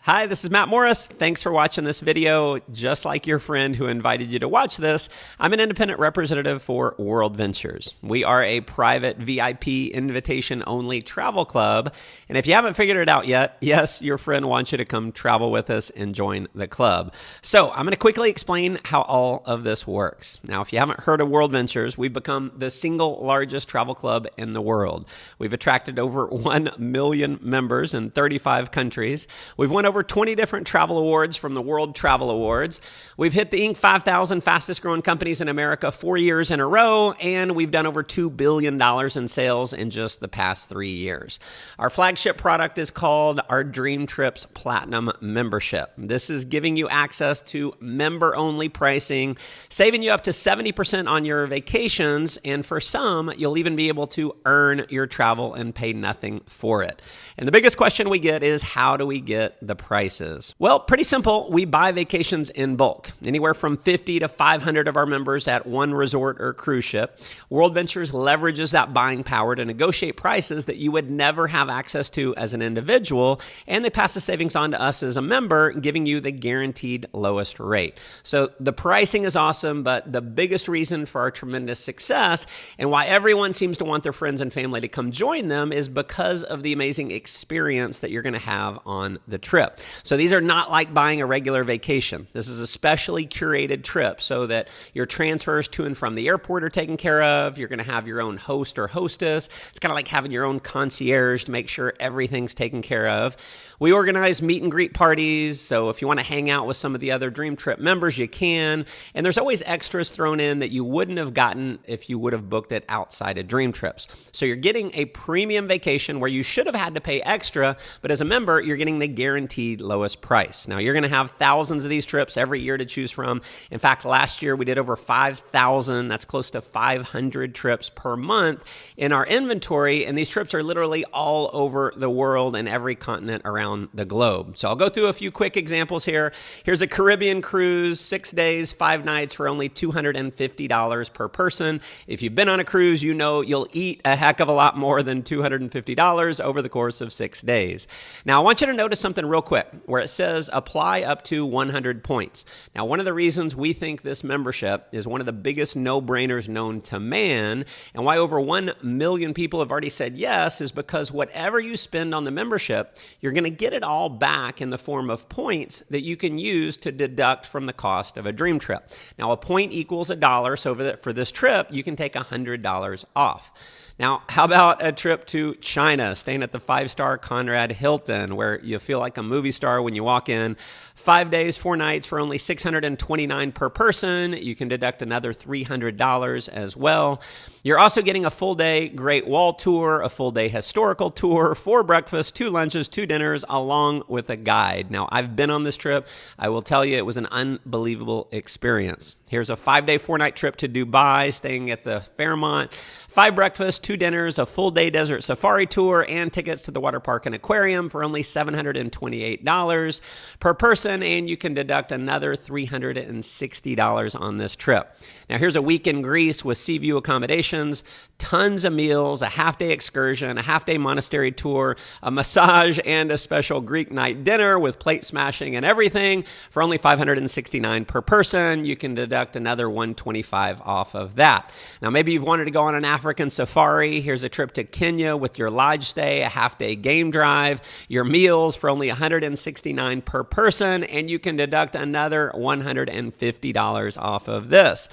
Hi, this is Matt Morris. Thanks for watching this video. Just like your friend who invited you to watch this, I'm an independent representative for WorldVentures. We are a private VIP invitation-only travel club. And if you haven't figured it out yet, yes, your friend wants you to come travel with us and join the club. So I'm going to quickly explain how all of this works. Now, if you haven't heard of WorldVentures, we've become the single largest travel club in the world. We've attracted over 1 million members in 35 countries. We've won over 20 different travel awards from the World Travel Awards. We've hit the Inc. 5000 fastest growing companies in America 4 years in a row, and we've done over $2 billion in sales in just the past 3 years. Our flagship product is called our Dream Trips Platinum Membership. This is giving you access to member-only pricing, saving you up to 70% on your vacations, and for some, you'll even be able to earn your travel and pay nothing for it. And the biggest question we get is, how do we get the prices? Well, pretty simple. We buy vacations in bulk, anywhere from 50 to 500 of our members at one resort or cruise ship. WorldVentures leverages that buying power to negotiate prices that you would never have access to as an individual, and they pass the savings on to us as a member, giving you the guaranteed lowest rate. So the pricing is awesome, but the biggest reason for our tremendous success and why everyone seems to want their friends and family to come join them is because of the amazing experience that you're going to have on the trip. So these are not like buying a regular vacation. This is a specially curated trip so that your transfers to and from the airport are taken care of. You're going to have your own host or hostess. It's kind of like having your own concierge to make sure everything's taken care of. We organize meet and greet parties, so if you want to hang out with some of the other Dream Trip members, you can. And there's always extras thrown in that you wouldn't have gotten if you would have booked it outside of Dream Trips. So you're getting a premium vacation where you should have had to pay extra, but as a member, you're getting the guaranteed lowest price. Now, you're going to have thousands of these trips every year to choose from. In fact, last year we did over 5,000. That's close to 500 trips per month in our inventory, and these trips are literally all over the world and every continent around the globe. So I'll go through a few quick examples here. Here's a Caribbean cruise, 6 days, 5 nights for only $250 per person. If you've been on a cruise, you know you'll eat a heck of a lot more than $250 over the course of 6 days. Now, I want you to notice something real quick where it says apply up to 100 points. Now, one of the reasons we think this membership is one of the biggest no-brainers known to man and why over 1 million people have already said yes is because whatever you spend on the membership, you're going to get it all back in the form of points that you can use to deduct from the cost of a dream trip. Now, a point equals $1, so for this trip, you can take $100 off. Now, how about a trip to China, staying at the 5-star Conrad Hilton, where you feel like a movie star when you walk in? 5 days, 4 nights for only $629 per person. You can deduct another $300 as well. You're also getting a full-day Great Wall tour, a full-day historical tour, 4 breakfasts, 2 lunches, 2 dinners, along with a guide. Now, I've been on this trip. I will tell you, it was an unbelievable experience. Here's a 5-day, 4-night trip to Dubai, staying at the Fairmont. 5 breakfasts, 2 dinners, a full-day desert safari tour, and tickets to the water park and aquarium for only $728 per person, and you can deduct another $360 on this trip. Now, here's a week in Greece with sea view accommodations, tons of meals, a half-day excursion, a half-day monastery tour, a massage, and a special Greek night dinner with plate smashing and everything for only $569 per person. You can deduct another $125 off of that. Now, maybe you've wanted to go on an African safari. Here's a trip to Kenya with your lodge stay, a half-day game drive, your meals for only $169 per person, and you can deduct another $150 off of this.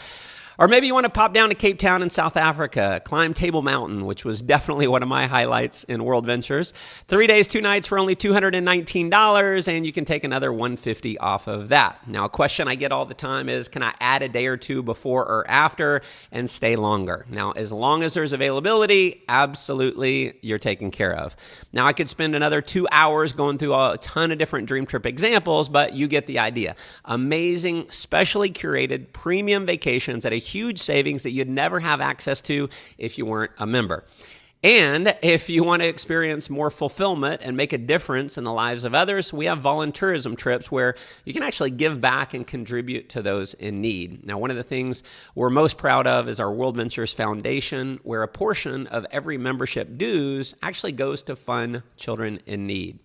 Or maybe you want to pop down to Cape Town in South Africa, climb Table Mountain, which was definitely one of my highlights in WorldVentures. 3 days, 2 nights for only $219, and you can take another $150 off of that. Now, a question I get all the time is, can I add a day or two before or after and stay longer? Now, as long as there's availability, absolutely, you're taken care of. Now, I could spend another 2 hours going through a ton of different Dream Trip examples, but you get the idea. Amazing, specially curated premium vacations at a huge savings that you'd never have access to if you weren't a member. And if you want to experience more fulfillment and make a difference in the lives of others, we have volunteerism trips where you can actually give back and contribute to those in need. Now, one of the things we're most proud of is our WorldVentures Foundation, where a portion of every membership dues actually goes to fund children in need.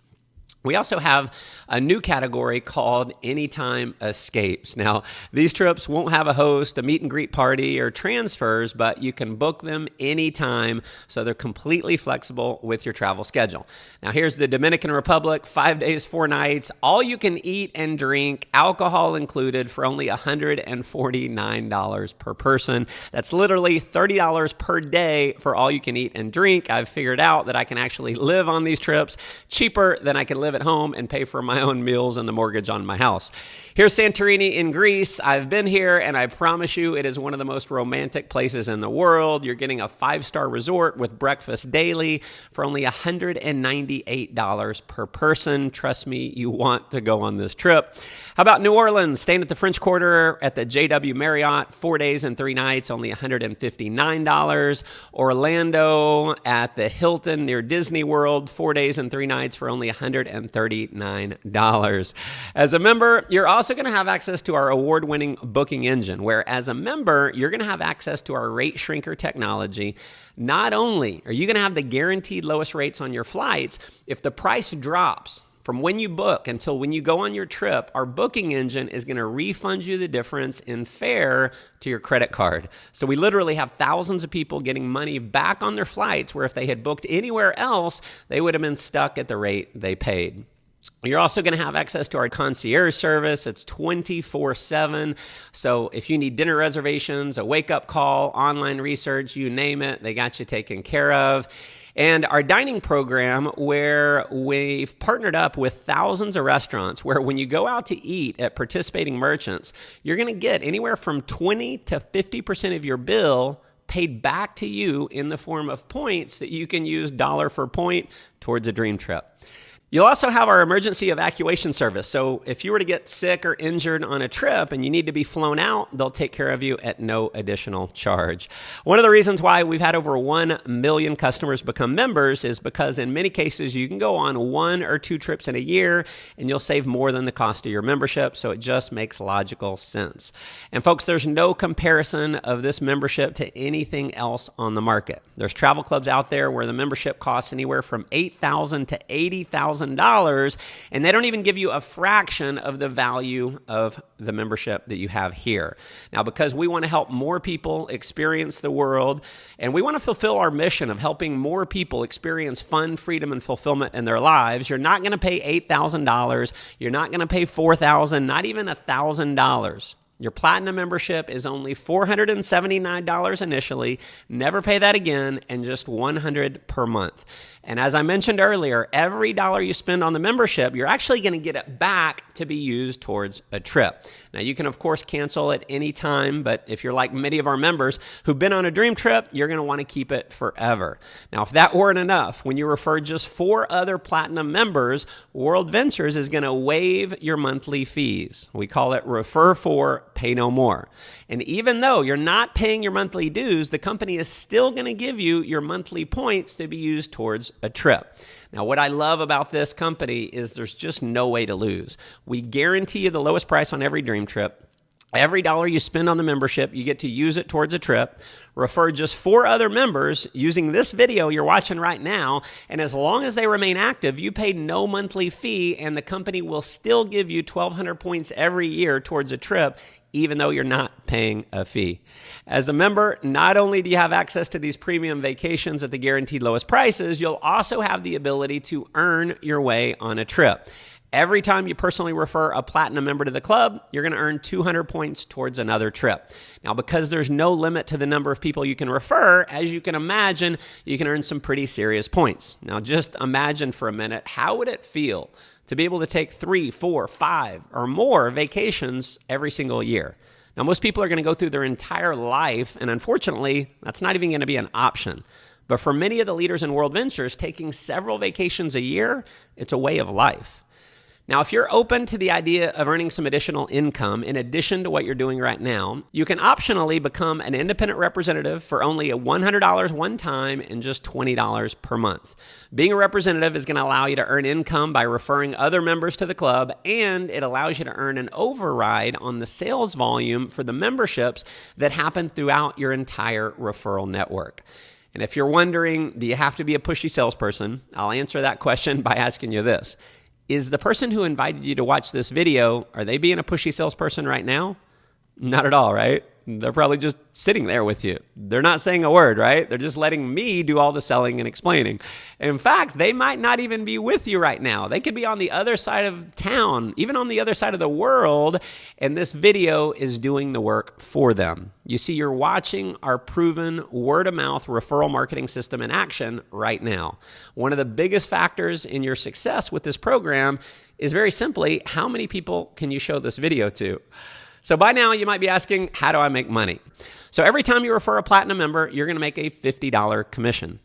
We also have a new category called Anytime Escapes. Now, these trips won't have a host, a meet and greet party, or transfers, but you can book them anytime, so they're completely flexible with your travel schedule. Now, here's the Dominican Republic, 5 days, 4 nights, all you can eat and drink, alcohol included, for only $149 per person. That's literally $30 per day for all you can eat and drink. I've figured out that I can actually live on these trips cheaper than I can live at home and pay for my own meals and the mortgage on my house. Here's Santorini in Greece. I've been here, and I promise you it is one of the most romantic places in the world. You're getting a 5-star resort with breakfast daily for only $198 per person. Trust me, you want to go on this trip. How about New Orleans? Staying at the French Quarter at the JW Marriott, 4 days and 3 nights, only $159. Orlando at the Hilton near Disney World, 4 days and 3 nights for only $139. As a member, you're also going to have access to our award-winning booking engine, where as a member, you're going to have access to our rate shrinker technology. Not only are you going to have the guaranteed lowest rates on your flights, if the price drops from when you book until when you go on your trip, our booking engine is going to refund you the difference in fare to your credit card. So we literally have thousands of people getting money back on their flights, where if they had booked anywhere else, they would have been stuck at the rate they paid. You're also going to have access to our concierge service. It's 24/7. So if you need dinner reservations, a wake-up call, online research, you name it, they got you taken care of. And our dining program, where we've partnered up with thousands of restaurants, where when you go out to eat at participating merchants, you're going to get anywhere from 20 to 50% of your bill paid back to you in the form of points that you can use dollar for point towards a dream trip. You'll also have our emergency evacuation service. So if you were to get sick or injured on a trip and you need to be flown out, they'll take care of you at no additional charge. One of the reasons why we've had over 1 million customers become members is because in many cases you can go on 1 or 2 trips in a year and you'll save more than the cost of your membership. So it just makes logical sense. And folks, there's no comparison of this membership to anything else on the market. There's travel clubs out there where the membership costs anywhere from $8,000 to $80,000. And they don't even give you a fraction of the value of the membership that you have here. Now, because we want to help more people experience the world, and we want to fulfill our mission of helping more people experience fun, freedom, and fulfillment in their lives, you're not going to pay $8,000. You're not going to pay $4,000, not even $1,000. Your platinum membership is only $479 initially, never pay that again, and just $100 per month. And as I mentioned earlier, every dollar you spend on the membership, you're actually going to get it back to be used towards a trip. Now, you can, of course, cancel at any time, but if you're like many of our members who've been on a dream trip, you're going to want to keep it forever. Now, if that weren't enough, when you refer just 4 other platinum members, WorldVentures is going to waive your monthly fees. We call it Refer 4, Pay No More. And even though you're not paying your monthly dues, the company is still going to give you your monthly points to be used towards a trip. Now, what I love about this company is there's just no way to lose. We guarantee you the lowest price on every dream trip. Every dollar you spend on the membership, you get to use it towards a trip. Refer just 4 other members using this video you're watching right now, and as long as they remain active, you pay no monthly fee, and the company will still give you 1,200 points every year towards a trip, even though you're not paying a fee. As a member, not only do you have access to these premium vacations at the guaranteed lowest prices, you'll also have the ability to earn your way on a trip. Every time you personally refer a platinum member to the club, you're going to earn 200 points towards another trip. Now, because there's no limit to the number of people you can refer, as you can imagine, you can earn some pretty serious points. Now, just imagine for a minute, how would it feel to be able to take 3, 4, 5, or more vacations every single year? Now, most people are going to go through their entire life, and unfortunately, that's not even going to be an option. But for many of the leaders in WorldVentures, taking several vacations a year, it's a way of life. Now, if you're open to the idea of earning some additional income in addition to what you're doing right now, you can optionally become an independent representative for only $100 one time and just $20 per month. Being a representative is going to allow you to earn income by referring other members to the club, and it allows you to earn an override on the sales volume for the memberships that happen throughout your entire referral network. And if you're wondering, do you have to be a pushy salesperson? I'll answer that question by asking you this. Is the person who invited you to watch this video, are they being a pushy salesperson right now? Not at all, right? They're probably just sitting there with you. They're not saying a word, right? They're just letting me do all the selling and explaining. In fact, they might not even be with you right now. They could be on the other side of town, even on the other side of the world, and this video is doing the work for them. You see, you're watching our proven word-of-mouth referral marketing system in action right now. One of the biggest factors in your success with this program is very simply, how many people can you show this video to? So by now you might be asking, how do I make money? So every time you refer a platinum member, you're gonna make a $50 commission.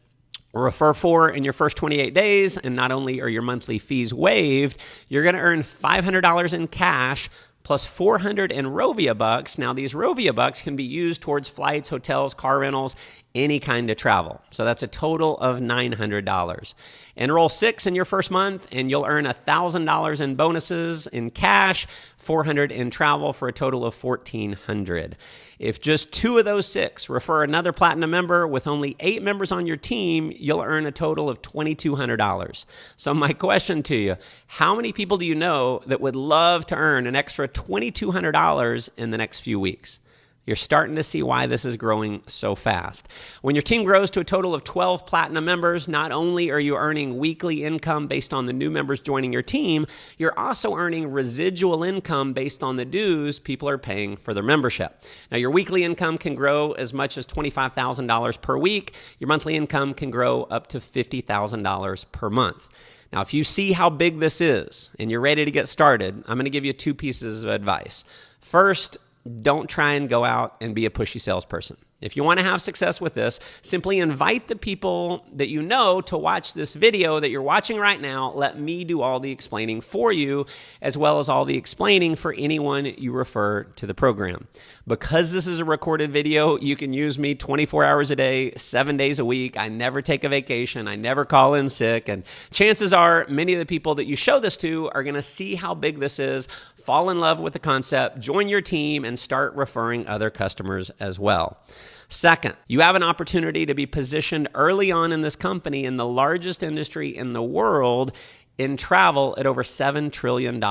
Refer 4 in your first 28 days, and not only are your monthly fees waived, you're gonna earn $500 in cash plus 400 in Rovia bucks. Now these Rovia bucks can be used towards flights, hotels, car rentals, any kind of travel. So that's a total of $900. Enroll 6 in your first month and you'll earn $1,000 in bonuses in cash, 400 in travel for a total of $1,400. If just 2 of those 6 refer another platinum member with only 8 members on your team, you'll earn a total of $2,200. So my question to you, how many people do you know that would love to earn an extra $2,200 in the next few weeks? You're starting to see why this is growing so fast. When your team grows to a total of 12 platinum members, not only are you earning weekly income based on the new members joining your team, you're also earning residual income based on the dues people are paying for their membership. Now, your weekly income can grow as much as $25,000 per week. Your monthly income can grow up to $50,000 per month. Now, if you see how big this is and you're ready to get started, I'm going to give you 2 pieces of advice. First, don't try and go out and be a pushy salesperson. If you want to have success with this, simply invite the people that you know to watch this video that you're watching right now. Let me do all the explaining for you, as well as all the explaining for anyone you refer to the program. Because this is a recorded video, you can use me 24 hours a day, 7 days a week. I never take a vacation. I never call in sick. And chances are many of the people that you show this to are going to see how big this is, fall in love with the concept, join your team, and start referring other customers as well. Second, you have an opportunity to be positioned early on in this company in the largest industry in the world in travel at over $7 trillion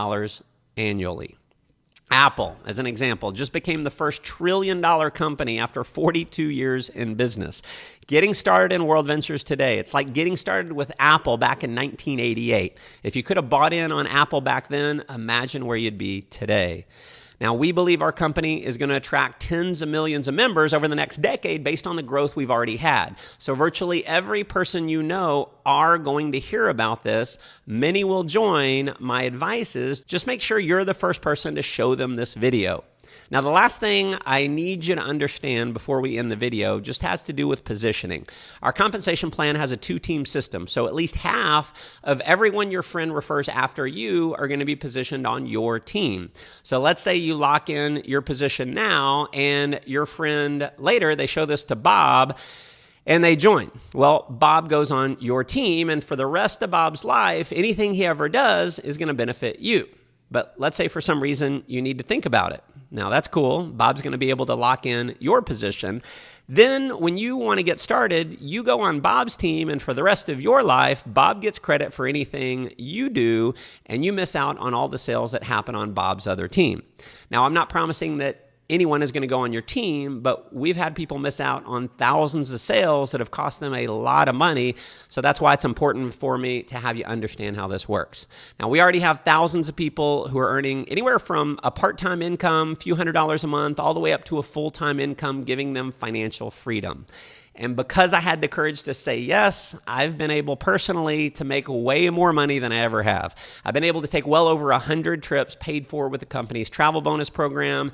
annually. Apple, as an example, just became the first trillion-dollar company after 42 years in business. Getting started in WorldVentures today, it's like getting started with Apple back in 1988. If you could have bought in on Apple back then, imagine where you'd be today. Now, we believe our company is going to attract tens of millions of members over the next decade based on the growth we've already had. So virtually every person you know are going to hear about this. Many will join. My advice is just make sure you're the first person to show them this video. Now, the last thing I need you to understand before we end the video just has to do with positioning. Our compensation plan has a 2-team system, so at least half of everyone your friend refers after you are going to be positioned on your team. So let's say you lock in your position now, and your friend later, they show this to Bob, and they join. Well, Bob goes on your team, and for the rest of Bob's life, anything he ever does is going to benefit you. But let's say for some reason you need to think about it. Now that's cool. Bob's going to be able to lock in your position. Then when you want to get started, you go on Bob's team, and for the rest of your life, Bob gets credit for anything you do, and you miss out on all the sales that happen on Bob's other team. Now, I'm not promising that anyone is going to go on your team, but we've had people miss out on thousands of sales that have cost them a lot of money. So that's why it's important for me to have you understand how this works. Now, we already have thousands of people who are earning anywhere from a part-time income, a few $100s a month, all the way up to a full-time income, giving them financial freedom. And because I had the courage to say yes, I've been able personally to make way more money than I ever have. I've been able to take well over 100 trips paid for with the company's travel bonus program.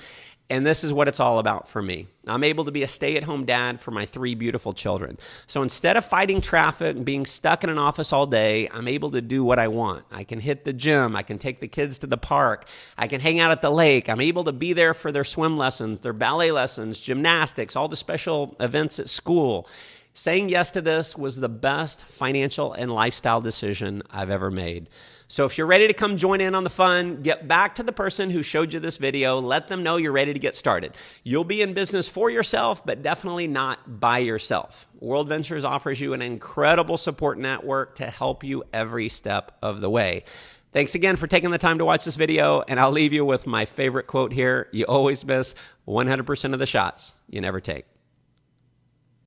And this is what it's all about for me. I'm able to be a stay-at-home dad for my 3 beautiful children. So instead of fighting traffic and being stuck in an office all day, I'm able to do what I want. I can hit the gym. I can take the kids to the park. I can hang out at the lake. I'm able to be there for their swim lessons, their ballet lessons, gymnastics, all the special events at school. Saying yes to this was the best financial and lifestyle decision I've ever made. So if you're ready to come join in on the fun, get back to the person who showed you this video. Let them know you're ready to get started. You'll be in business for yourself, but definitely not by yourself. WorldVentures offers you an incredible support network to help you every step of the way. Thanks again for taking the time to watch this video, and I'll leave you with my favorite quote here. You always miss 100% of the shots you never take.